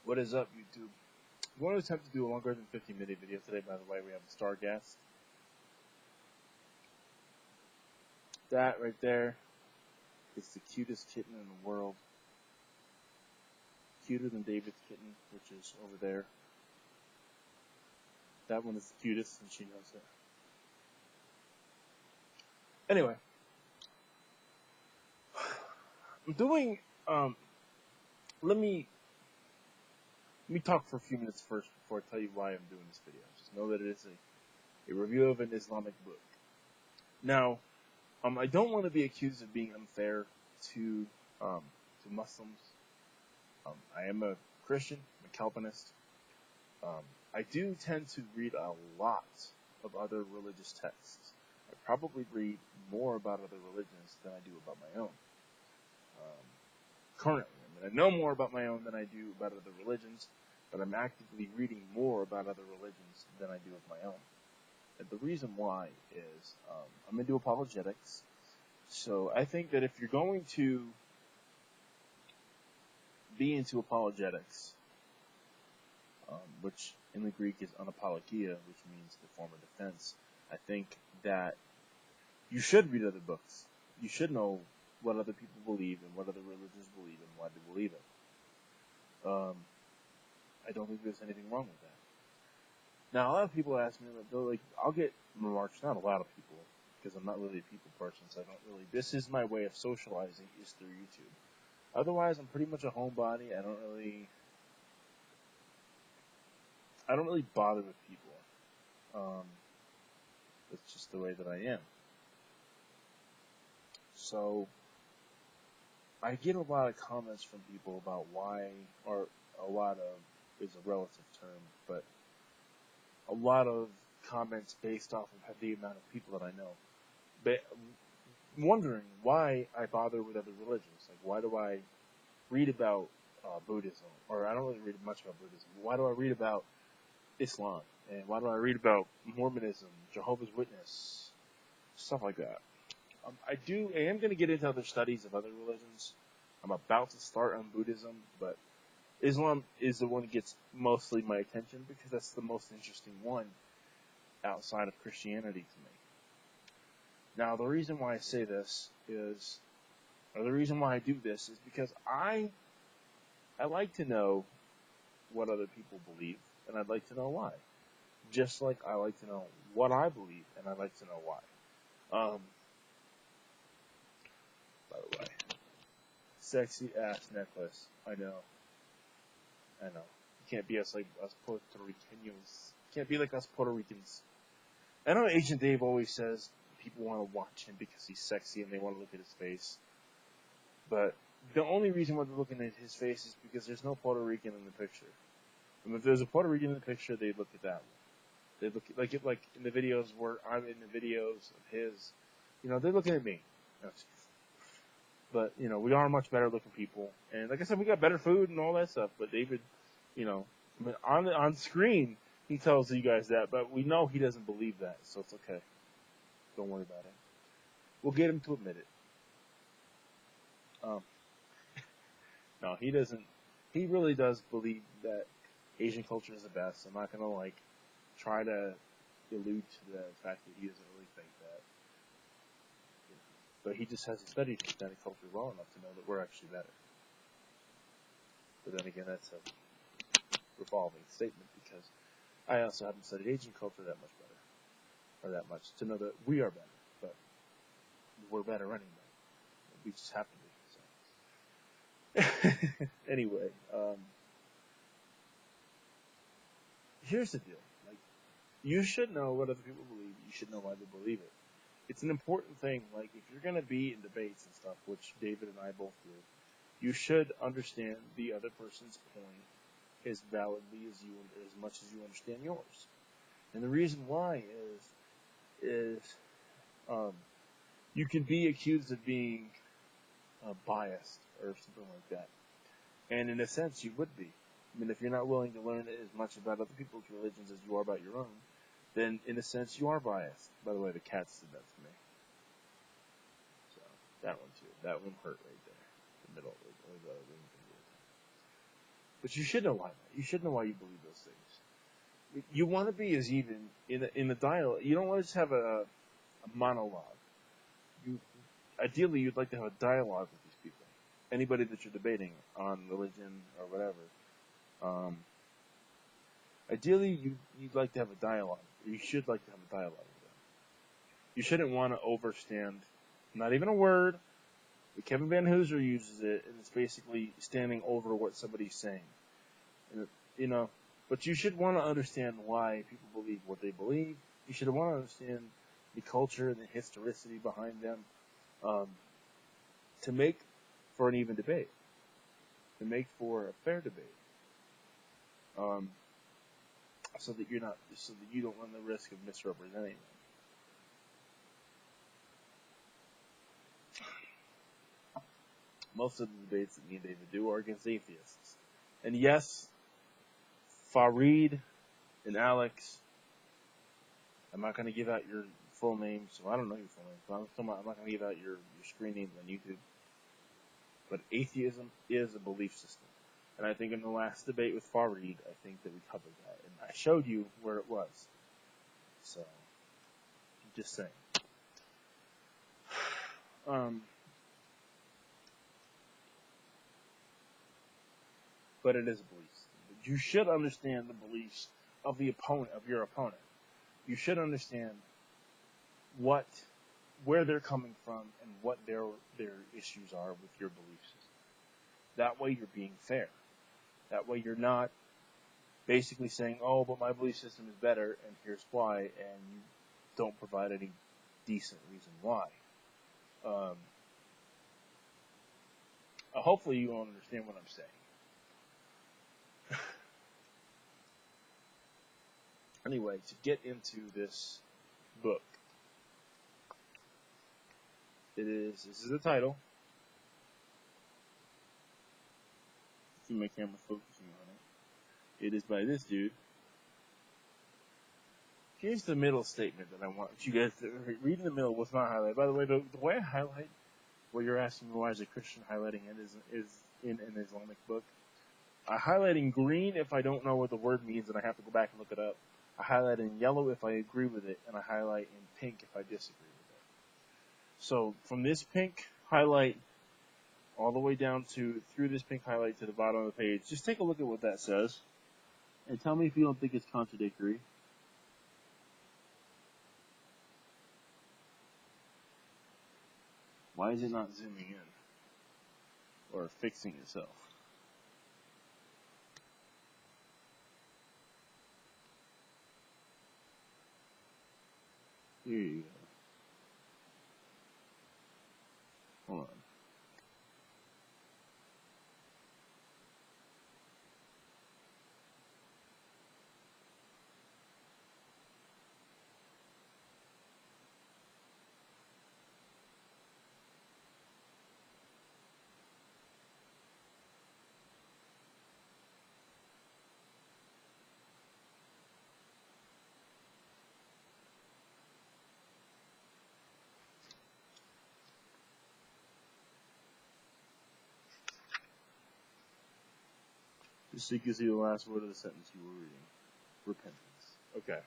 What is up, YouTube? We want to attempt to do a longer than 15-minute video today. By the way, we have a star guest. That right there is the cutest kitten in the world. Cuter than David's kitten, which is over there. That one is the cutest, and she knows it. Anyway, I'm doing. Let me talk for a few minutes first before I tell you why I'm doing this video. Just know that it is a review of an Islamic book. Now, I don't want to be accused of being unfair to Muslims. I am a Christian, I'm a Calvinist. I do tend to read a lot of other religious texts. I probably read more about other religions than I do about my own. Currently, I know more about my own than I do about other religions, but I'm actively reading more about other religions than I do of my own. And the reason why is I'm into apologetics. So I think that if you're going to be into apologetics, which in the Greek is anapologia, which means the form of defense, I think that you should read other books. You should know what other people believe and what other religions believe and why they believe it. I don't think there's anything wrong with that. Now, a lot of people ask me, I'll get remarks, not a lot of people, because I'm not really a people person, so I don't really, this is my way of socializing, is through YouTube. Otherwise, I'm pretty much a homebody. I don't really bother with people. That's just the way that I am. So, I get a lot of comments from people about why, or a lot of, is a relative term, but a lot of comments based off of the amount of people that I know. But wondering why I bother with other religions. Like, why do I read about Buddhism? Or I don't really read much about Buddhism. Why do I read about Islam? And why do I read about Mormonism, Jehovah's Witness, stuff like that? I am going to get into other studies of other religions. I'm about to start on Buddhism, but Islam is the one that gets mostly my attention because that's the most interesting one outside of Christianity to me. Now, the reason why I say this is, or the reason why I do this is because I like to know what other people believe, and I'd like to know why. Just like I like to know what I believe, and I'd like to know why. By the way, sexy ass necklace. I know. You can't be us like us Puerto Ricanos. Can't be like us Puerto Ricans. I know Agent Dave always says people want to watch him because he's sexy and they want to look at his face. But the only reason why they're looking at his face is because there's no Puerto Rican in the picture. And if there's a Puerto Rican in the picture, they'd look at that one. They look at, like in the videos where I'm in the videos of his. They're looking at me. But, we are much better looking people. And like I said, we got better food and all that stuff. But David, on screen, he tells you guys that. But we know he doesn't believe that. So it's okay. Don't worry about it. We'll get him to admit it. No, he doesn't. He really does believe that Asian culture is the best. I'm not going to, try to allude to the fact that he doesn't really think that. But he just hasn't studied Hispanic culture well enough to know that we're actually better. But then again, that's a revolving statement because I also haven't studied Asian culture that much better. Or that much to know that we are better. But we're better anyway. We just have to be. So. Anyway, here's the deal. You should know what other people believe. You should know why they believe it. It's an important thing. If you're going to be in debates and stuff, which David and I both do, you should understand the other person's point as validly as much as you understand yours. And the reason why is you can be accused of being biased or something like that. And in a sense, you would be. If you're not willing to learn as much about other people's religions as you are about your own, then in a sense you are biased. By the way, the cats did that to me. So, that one too. That one hurt right there. The middle of But you should know why. You should know why you believe those things. You want to be as even in the dialogue. You don't want to just have a monologue. Ideally, you'd like to have a dialogue with these people. Anybody that you're debating on religion or whatever. Ideally, you'd like to have a dialogue. You should like to have a dialogue with them. You shouldn't want to overstand, not even a word. Kevin Van Hooser uses it, and it's basically standing over what somebody's saying. And, but you should want to understand why people believe what they believe. You should want to understand the culture and the historicity behind them, to make for an even debate, to make for a fair debate, so that you don't run the risk of misrepresenting them. Most of the debates that me and David do are against atheists. And yes, Farid and Alex, I'm not going to give out your full names, so I don't know your full names, but I'm not going to give out your screen names on YouTube. But atheism is a belief system. And I think in the last debate with Farid, I think that we covered that. And I showed you where it was. So, I'm just saying. But it is a belief system. You should understand the beliefs of your opponent. You should understand where they're coming from and what their issues are with your belief system. That way you're being fair. That way you're not basically saying, oh, but my belief system is better and here's why, and you don't provide any decent reason why. Hopefully you all understand what I'm saying. Anyway, to get into this book, this is the title. See my camera focusing on it. It is by this dude. Here's the middle statement that I want you guys to read. In the middle was not highlighted. By the way, the way I highlight, where you're asking me why is a Christian highlighting it, is in an Islamic book. I highlight in green if I don't know what the word means and I have to go back and look it up. I highlight in yellow if I agree with it, and I highlight in pink if I disagree with it. So from this pink highlight all the way down through this pink highlight to the bottom of the page, just take a look at what that says, and tell me if you don't think it's contradictory. Why is it not zooming in or fixing itself? Here you go. Hold on. Just so you can see the last word of the sentence you were reading. Repentance. Okay.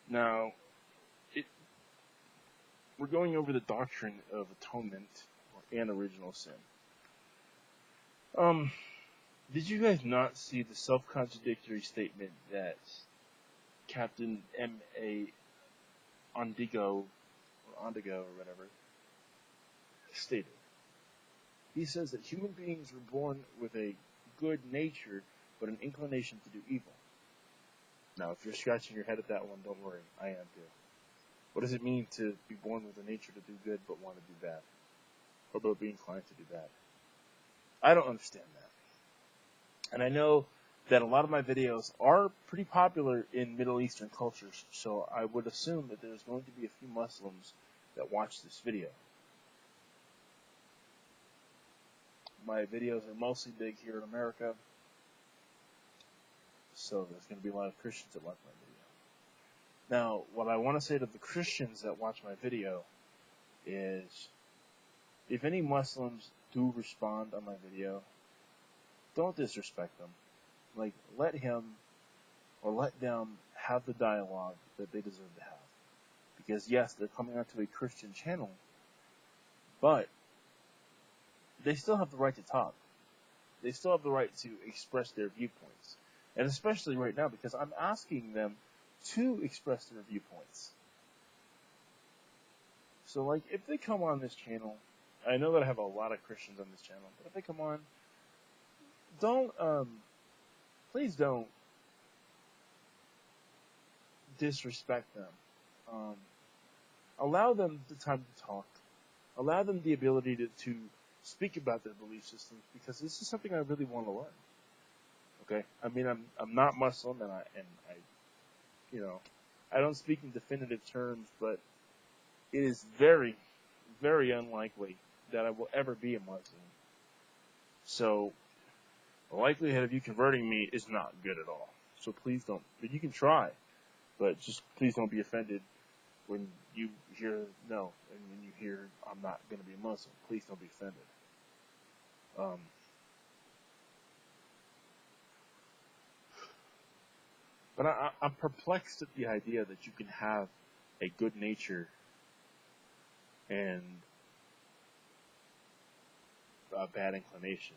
Now, we're going over the doctrine of atonement and original sin. Did you guys not see the self-contradictory statement that Captain M.A. Ondigo, or whatever, stated? He says that human beings were born with a good nature, but an inclination to do evil. Now, if you're scratching your head at that one, don't worry, I am too. What does it mean to be born with a nature to do good, but want to do bad? Or but be inclined to do bad? I don't understand that. And I know that a lot of my videos are pretty popular in Middle Eastern cultures, so I would assume that there's going to be a few Muslims that watch this video. My videos are mostly big here in America, so there's going to be a lot of Christians that watch my video. Now, what I want to say to the Christians that watch my video is, if any Muslims do respond on my video, don't disrespect them. Like, let him or let them have the dialogue that they deserve to have. Because yes, they're coming onto a Christian channel, but they still have the right to talk. They still have the right to express their viewpoints. And especially right now, because I'm asking them to express their viewpoints. So, like, if they come on this channel, I know that I have a lot of Christians on this channel, but if they come on, please don't disrespect them. Allow them the time to talk. Allow them the ability to speak about their belief systems, because this is something I really want to learn. Okay? I mean, I'm not Muslim, and I I don't speak in definitive terms, but it is very, very unlikely that I will ever be a Muslim. So, the likelihood of you converting me is not good at all. So please don't. But you can try, but just please don't be offended when you hear no, and when you hear I'm not going to be a Muslim. Please don't be offended. But I'm perplexed at the idea that you can have a good nature and a bad inclination.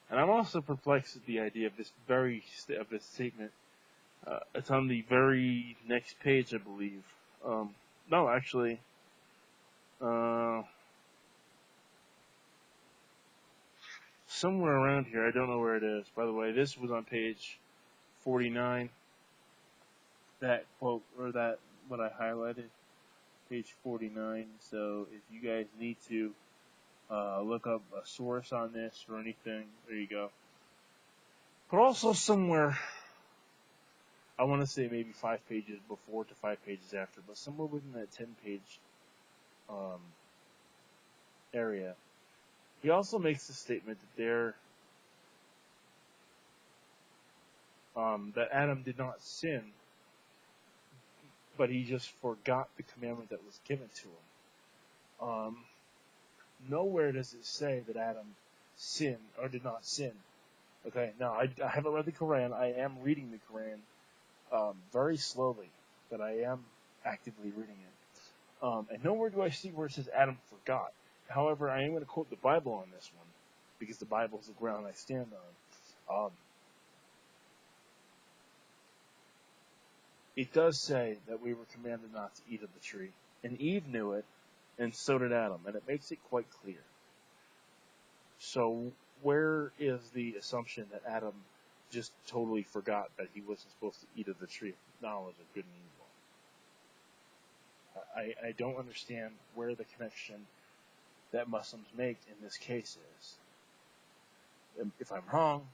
And I'm also perplexed at the idea of this statement. It's on the very next page, I believe. No, actually, somewhere around here. I don't know where it is. By the way, this was on page 49. That quote, or that what I highlighted, page 49. So if you guys need to look up a source on this or anything, there you go. But also somewhere, I want to say maybe 5 pages before to 5 pages after, but somewhere within that 10-page area, he also makes the statement that that Adam did not sin, but he just forgot the commandment that was given to him. Nowhere does it say that Adam sinned or did not sin. Okay, now I haven't read the Quran. I am reading the Quran very slowly, but I am actively reading it. And nowhere do I see where it says Adam forgot. However, I am going to quote the Bible on this one, because the Bible is the ground I stand on. It does say that we were commanded not to eat of the tree. And Eve knew it, and so did Adam. And it makes it quite clear. So where is the assumption that Adam just totally forgot that he wasn't supposed to eat of the tree of knowledge of good and evil? I don't understand where the connection that Muslims make in this case is. If I'm wrong,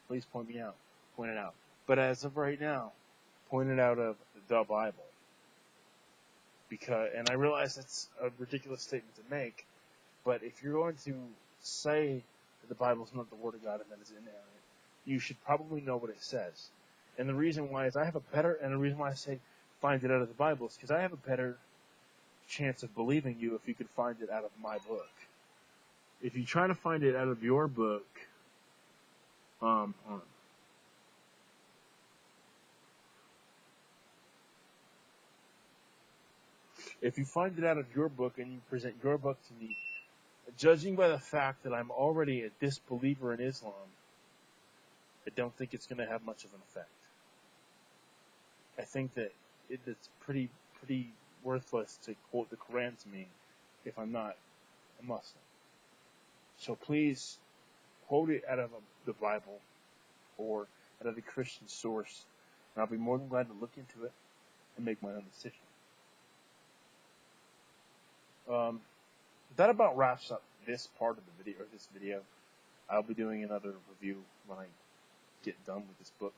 please point it out. But as of right now, point it out of the Bible. And I realize that's a ridiculous statement to make, but if you're going to say that the Bible is not the Word of God and that it's inerrant, you should probably know what it says. And the reason why is the reason why I say find it out of the Bible is because I have a better chance of believing you if you could find it out of my book. If you try to find it out of your book, hold on. If you find it out of your book and you present your book to me, judging by the fact that I'm already a disbeliever in Islam, I don't think it's going to have much of an effect. I think that it's pretty worthless to quote the Quran to me if I'm not a Muslim. So please quote it out of the Bible or out of the Christian source, and I'll be more than glad to look into it and make my own decision. That about wraps up this part of the video. I'll be doing another review when I get done with this book.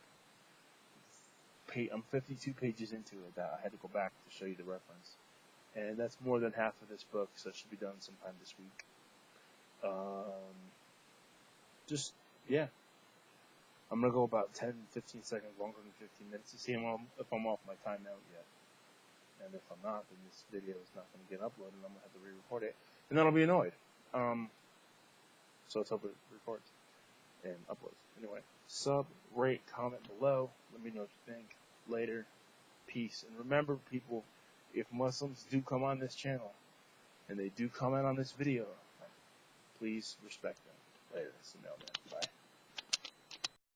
I'm 52 pages into it. That I had to go back to show you the reference. And that's more than half of this book, so it should be done sometime this week. I'm going to go about 10, 15 seconds longer than 15 minutes to see if I'm off my timeout yet. And if I'm not, then this video is not going to get uploaded, and I'm going to have to re-record it. And then I'll be annoyed. So let's hope it records and uploads. Sub, rate, comment below. Let me know what you think. Later. Peace. And remember, people, if Muslims do come on this channel, and they do comment on this video, please respect them. Later. It's the mailman. Bye.